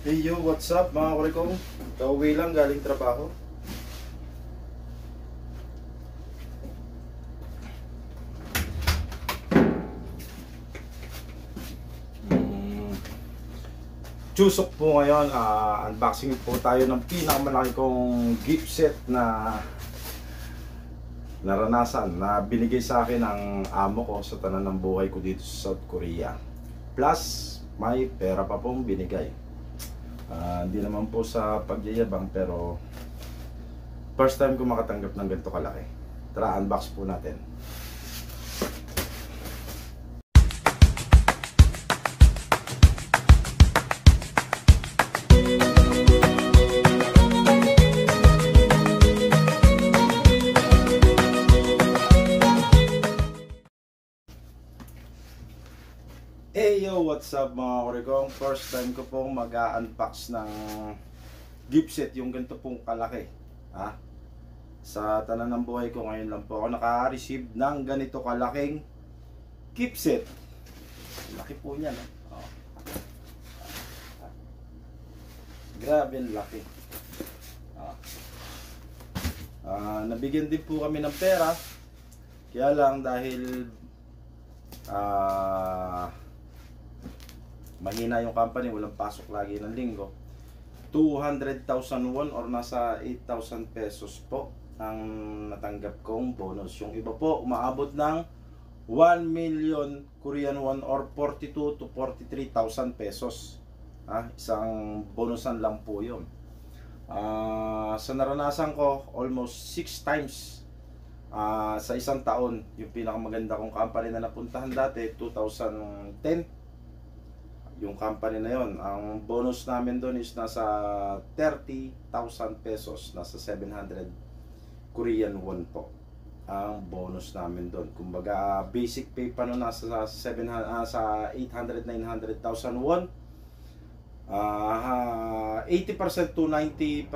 Hey yo, what's up mga kurikong? Kauwi lang galing trabaho. Chusok po ngayon, unboxing po tayo ng pinakamalaki kong gift set na naranasan na binigay sa akin ng amo ko sa tanan ng buhay ko dito sa South Korea. Plus, may pera pa pong binigay. Hindi naman po sa pagyayabang pero first time ko makatanggap ng ganito kalaki. Tara, unbox po natin. Hey yo, what's up mga kurikong? First time ko pong mag-unbox ng gift set yung ganito pong kalaki. Sa tanan ng buhay ko ngayon lang po ako naka-receive ng ganito kalaking gift set. Laki po niya, no? Grabe ang laki. Nabigyan din po kami ng pera. Kaya lang dahil mahina yung company, walang pasok lagi ng linggo. 200,000 won or nasa 8,000 pesos po ang natanggap kong bonus. Yung iba po umaabot ng 1 million Korean won or 42 to 43,000 pesos. Isang bonusan lang po yun. Sa naranasan ko, almost 6 times sa isang taon. Yung pinakamaganda kong company na napuntahan dati, 2010. Yung company na yon, ang bonus namin doon is nasa 30,000 pesos, nasa 700 Korean won po ang bonus namin doon. Kumbaga basic pay pa noon nasa 800-900,000 won. 80% to 90%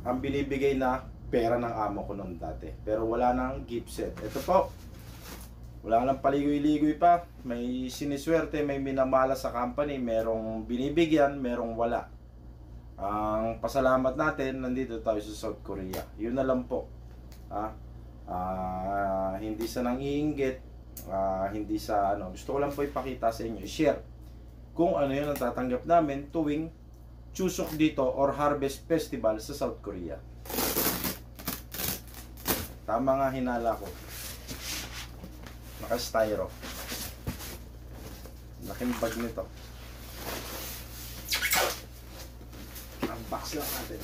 ang binibigay na pera ng amo ko noon dati. Pero wala nang gift set. Ito po, wala nang paligoy-ligoy pa. May siniswerte, may minamala sa company, merong binibigyan, merong wala. Ang pasalamat natin, nandito tayo sa South Korea. Yun na lang po. Hindi sa nang-iinggit, hindi sa ano. Gusto ko lang po ipakita sa inyo, i-share kung ano yun ang tatanggap namin tuwing Chuseok dito or Harvest Festival sa South Korea. Tama nga hinala ko. Naka-styro. Laking bag nito. Unbox lang natin.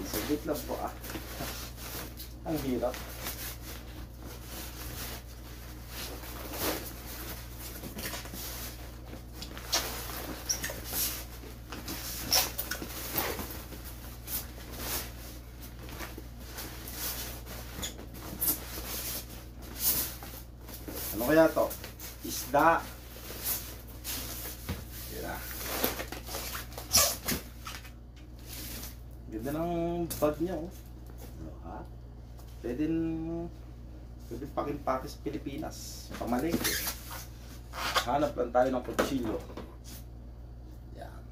Saglit lang po Ang hirap. Ano kaya to? Isda. Tira. Ganda ng bag niya, Pwede pakimpake sa Pilipinas. Pamalengke. Hanap lang tayo ng kutsilyo. Yan.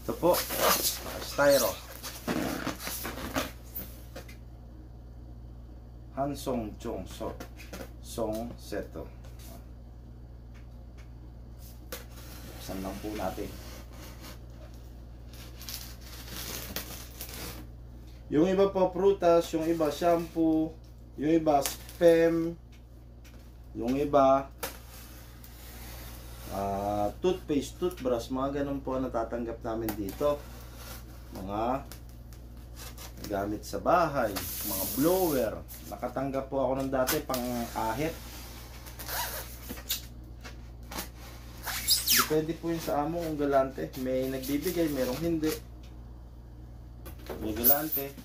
Ito po. Styro. Hansong Chong Song Seto. Buksan lang po natin. Yung iba po prutas, yung iba shampoo, yung iba spam, yung iba toothpaste, toothbrush, mga ganun po natatanggap namin dito. Mga gamit sa bahay, mga blower. Nakatanggap po ako ng dati pang-ahit. Depende po yun sa amo kung galante. May nagbibigay, merong hindi. May galante.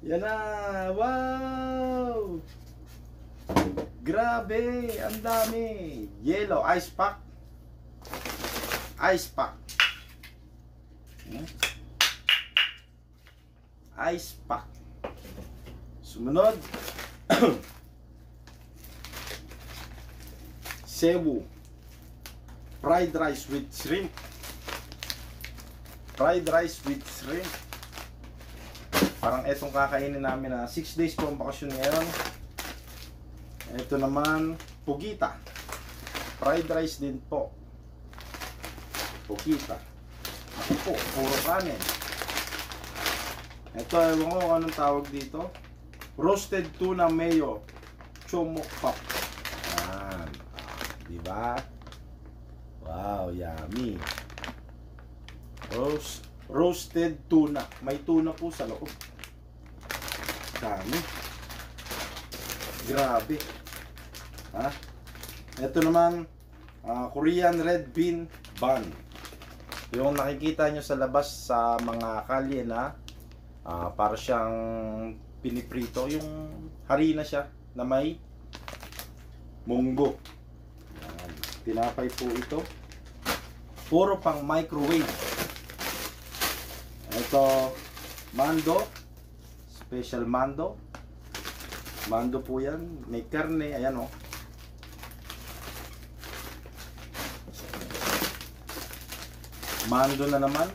Yan na! Wow! Grabe! Ang dami! Yellow, ice pack. Ice pack. Ice pack. Sumunod. Cebu. Fried rice with shrimp. Fried rice with shrimp. Parang etong kakainin namin na 6 days po ang bakasyon ngayon. Ito naman, pugita. Fried rice din po. Pugita. Ako po, puro kanin. Ito, ewan ko anong tawag dito. Roasted tuna mayo. Chomokpap. Yan. Diba? Wow, yummy. Roasted tuna. May tuna po sa loob. Dami. Grabe. Ha? Ito naman, Korean red bean bun. Yung nakikita nyo sa labas sa mga kalye na para siyang piniprito. Yung harina siya na may munggo. Yan. Tinapay po ito. Puro pang microwave. Ito, mando. Special mando. Mando po yan. May karne. Ayan o. Mando na naman.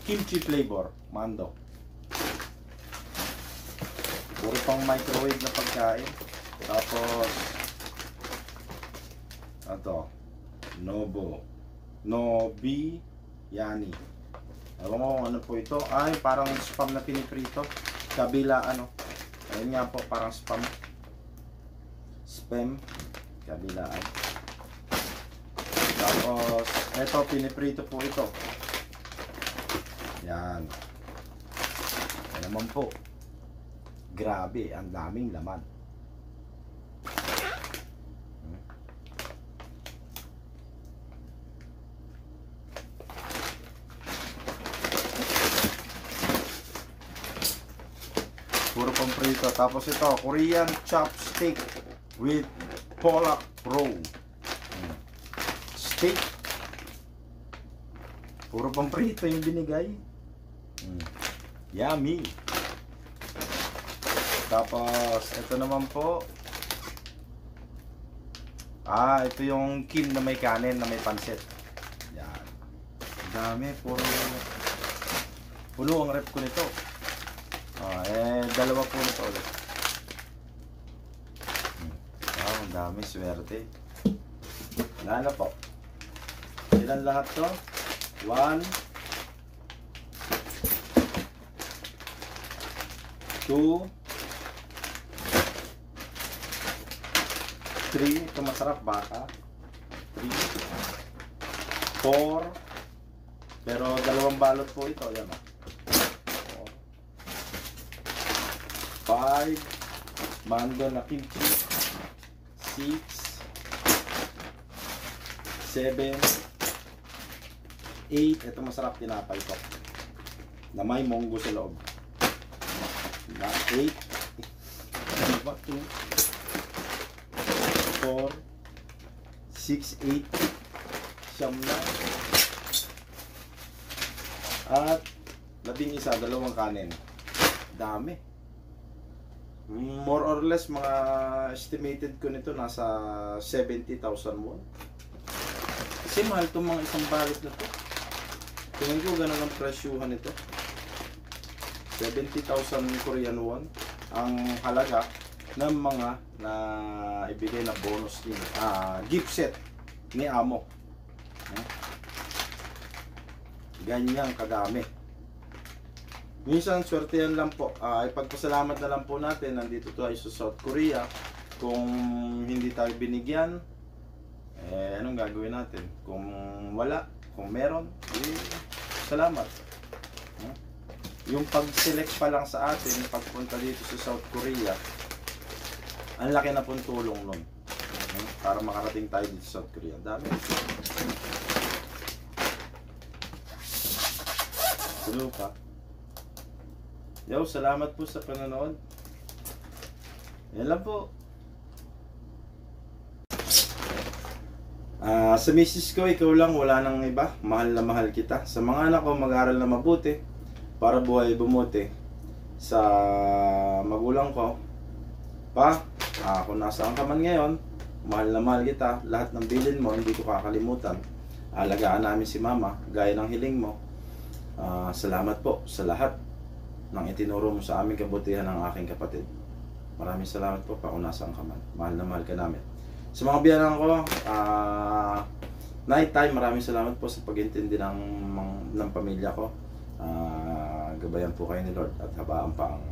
Kimchi flavor. Mando. Puro pang microwave na pagkain. Tapos, ito. Nobi Yani. Ewan ko ano po ito. Ay, parang spam na piniprito. Kabila ano. Ayun nga po, parang spam. Spam. Kabilaan. Tapos, ito, piniprito po ito. Yan. Yan naman po. Grabe, ang daming laman. Puro pang prito. Tapos ito, Korean chopstick with pollock roe. Steak. Puro pang prito yung binigay. Yummy. Tapos, ito naman po. Ito yung kim na may kanin, na may pansit. Yan. Ang dami. Puno ang rep ko nito. Dalawa po nito ulit. Wow, ang dami. Swerte. Wala na po. Ilan lahat to? 1 2 3. Ito masarap, baka 3 4. Pero dalawang balot po ito. Yan o. 5. Mando na kimchi. 6 7 8. Ito masarap, tinapay ko na may munggo sa loob. 8. 2 4 6 8. Siyam na. At 11, dalawang kanin. Dami. More or less, mga estimated ko nito nasa 70,000 won. Kasi mahal itong mga isang balot na to. Tingin ko ganun ang presyuhan nito. 70,000 Korean won ang halaga ng mga na ibigay na bonus ni gift set ni Amo. Ganyang kadami. Minsan swertehan lang po. Ipagpasalamat na lang po natin, nandito tayo sa South Korea. Kung hindi tayo binigyan, anong gagawin natin? Kung wala, kung meron, salamat. Yung pag-select pa lang sa atin, pagpunta dito sa South Korea, ang laki na pong tulong nun. Para makarating tayo dito sa South Korea. Dami. Tulo pa. Yo, salamat po sa panonood. Yan lang po. Sa misis ko, ikaw lang, wala nang iba. Mahal na mahal kita. Sa mga anak ko, mag-aral na mabuti para buhay bumuti. sa magulang ko, Pa, kung nasaan ka man ngayon, mahal na mahal kita, lahat ng bilin mo hindi ko kakalimutan. Alagaan namin si Mama gaya ng hiling mo. Salamat po sa lahat ng itinuro mo sa aming kabutihan ng aking kapatid. Maraming salamat po, Pa, kung nasaan ka man. Mahal na mahal ka namin. Sa mga biyanan ko, night time, maraming salamat po sa pag-intindi ng pamilya ko. Gabayan po kayo ni Lord at habaan pa ang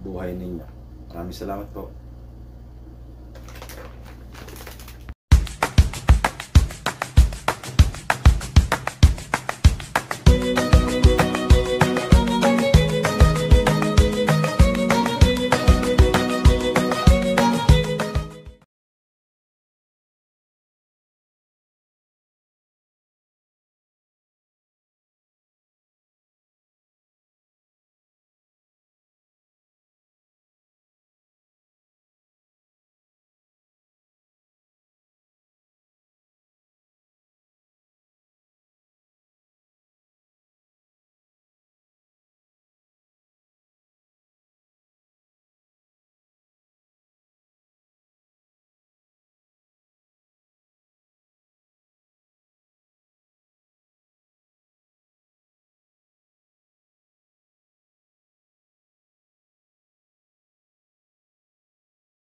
buhay ninyo. Maraming salamat po.